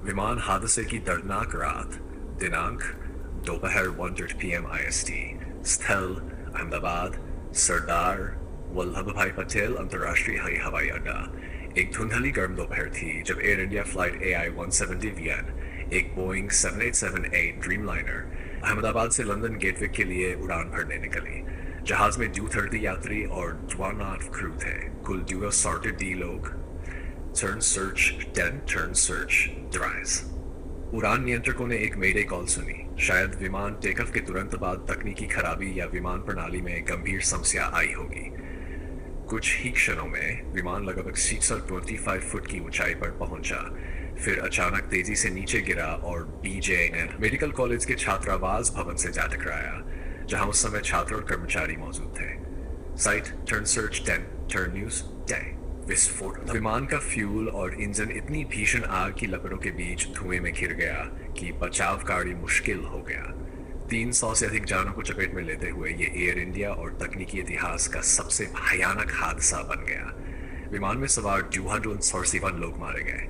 विमान हादसे की दर्दनाक रात। दिनांक दोपहर 1:30 PM IST। स्थल अहमदाबाद सरदार वल्लभ भाई पटेल अंतर्राष्ट्रीय हवाई अड्डा। एक धुंधली गर्म दोपहर थी जब एयर इंडिया फ्लाइट AI-170VN, एक बोइंग 787A ड्रीमलाइनर, अहमदाबाद से लंदन गेटवे के लिए उड़ान भरने निकली। जहाज में ड्यू 30 यात्री और 12 क्रू थे। कुल ड्यू असॉर्टेड डी लोग। Turn search 10, turn search ड्राइज। उड़ान नियंत्रकों ने एक मेडे कॉल सुनी। शायद विमान टेकऑफ के तुरंत बाद तकनीकी खराबी या विमान प्रणाली में गंभीर समस्या आई होगी। कुछ ही क्षणों में विमान लगभग 625 फुट की ऊंचाई पर पहुंचा, फिर अचानक तेजी से नीचे गिरा और BJN मेडिकल कॉलेज के छात्रावास भवन से जा टकराया, जहां उस समय छात्र और कर्मचारी मौजूद थे। Site turn search 10, turn news 10। विस्फोट। विमान का फ्यूल और इंजन इतनी भीषण आग की लपटों के बीच धुएं में घिर गया कि बचाव कार्य मुश्किल हो गया। 300 से अधिक जानों को चपेट में लेते हुए ये एयर इंडिया और तकनीकी इतिहास का सबसे भयानक हादसा बन गया। विमान में सवार 247 लोग मारे गए।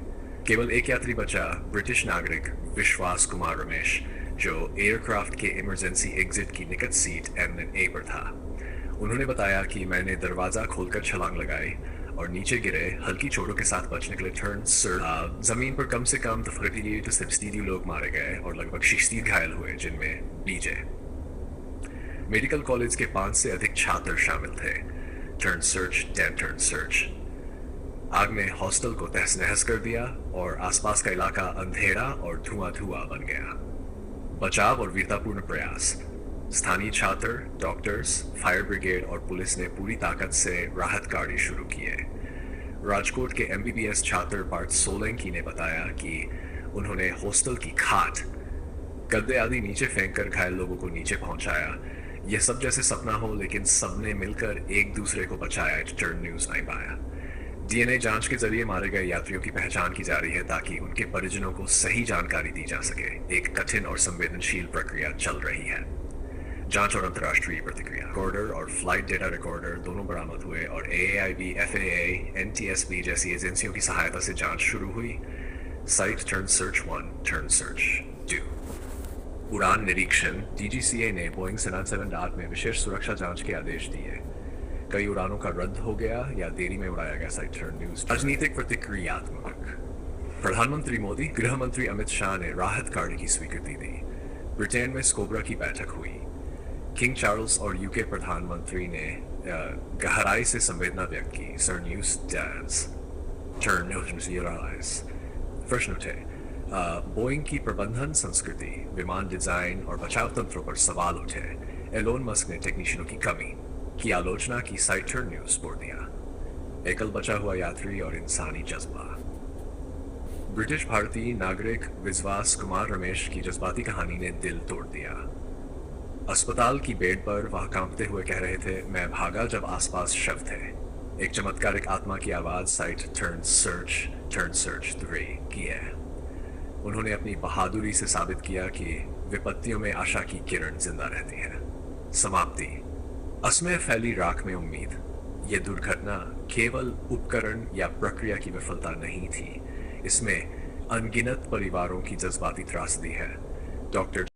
केवल एक यात्री बचा, ब्रिटिश नागरिक विश्वास कुमार रमेश, जो एयरक्राफ्ट के इमरजेंसी एग्जिट की निकट सीट M&A पर था। उन्होंने बताया कि मैंने दरवाजा खोलकर छलांग लगाई और नीचे गिरे, हल्की चोटों के साथ बच निकले। Turn search. जमीन पर कम से कम 38 to 60 लोग मारे गए और लगभग 60 घायल हुए, जिनमें BJ मेडिकल कॉलेज के 5 से अधिक छात्र शामिल थे। Turn search 10, turn search. आग ने हॉस्टल को तहस नहस कर दिया और आसपास का इलाका अंधेरा और धुआं धुआं बन गया। बचाव और वीरतापूर्ण प्रयास। स्थानीय छात्र, डॉक्टर्स, फायर ब्रिगेड और पुलिस ने पूरी ताकत से राहत कार्य शुरू किए। राजकोट के MBBS छात्र पार्थ सोलंकी ने बताया कि उन्होंने हॉस्टल की खाट, गद्दे आदि नीचे फेंककर घायल लोगों को नीचे पहुंचाया। यह सब जैसे सपना हो, लेकिन सबने मिलकर एक दूसरे को बचाया। टर्न न्यूज नहीं पाया। DNA जांच के जरिए मारे गए यात्रियों की पहचान की जा रही है ताकि उनके परिजनों को सही जानकारी दी जा सके। एक कठिन और संवेदनशील प्रक्रिया चल रही है। जांच और अंतर्राष्ट्रीय प्रतिक्रिया। रिकॉर्डर और फ्लाइट डेटा रिकॉर्डर दोनों बरामद हुए और AAIB, FAA, NTSB जैसी एजेंसियों की सहायता से जांच शुरू हुई। Site turn search 1, turn search 2। उड़ान निरीक्षण। DGCA ने बोइंग 787 में विशेष सुरक्षा जांच के आदेश दिए। कई उड़ानों का रद्द हो गया या देरी में उड़ाया गया। Site turn news. राजनीतिक प्रतिक्रियात्मक। प्रधानमंत्री मोदी, गृह मंत्री अमित शाह ने राहत कार्य की स्वीकृति दी। ब्रिटेन में स्कोब्रा की बैठक हुई। किंग चार्ल्स और UK प्रधानमंत्री ने गहराई से संवेदना व्यक्त की। सर न्यूज डैज। Turn news. प्रश्न उठे। बोइंग की प्रबंधन संस्कृति, विमान डिजाइन और बचाव तंत्रों पर सवाल उठे। एलोन मस्क ने टेक्नीशियनों की कमी की आलोचना की। साइट टर्न न्यूज बोल दिया। एकल बचा हुआ यात्री और इंसानी जज्बा। ब्रिटिश भारतीय नागरिक विश्वास कुमार रमेश की जज्बाती कहानी ने दिल तोड़ दिया। अस्पताल की बेड पर वह कांपते हुए कह रहे थे, मैं भागा जब आसपास शव थे। एक चमत्कारिक आत्मा की आवाज। साइट टर्न सर्च 3 की है। उन्होंने अपनी बहादुरी से साबित किया कि विपत्तियों में आशा की किरण जिंदा रहती है। समाप्ति। असमय फैली राख में उम्मीद। यह दुर्घटना केवल उपकरण या प्रक्रिया की विफलता नहीं थी, इसमें अनगिनत परिवारों की जज्बाती त्रासदी है। डॉक्टर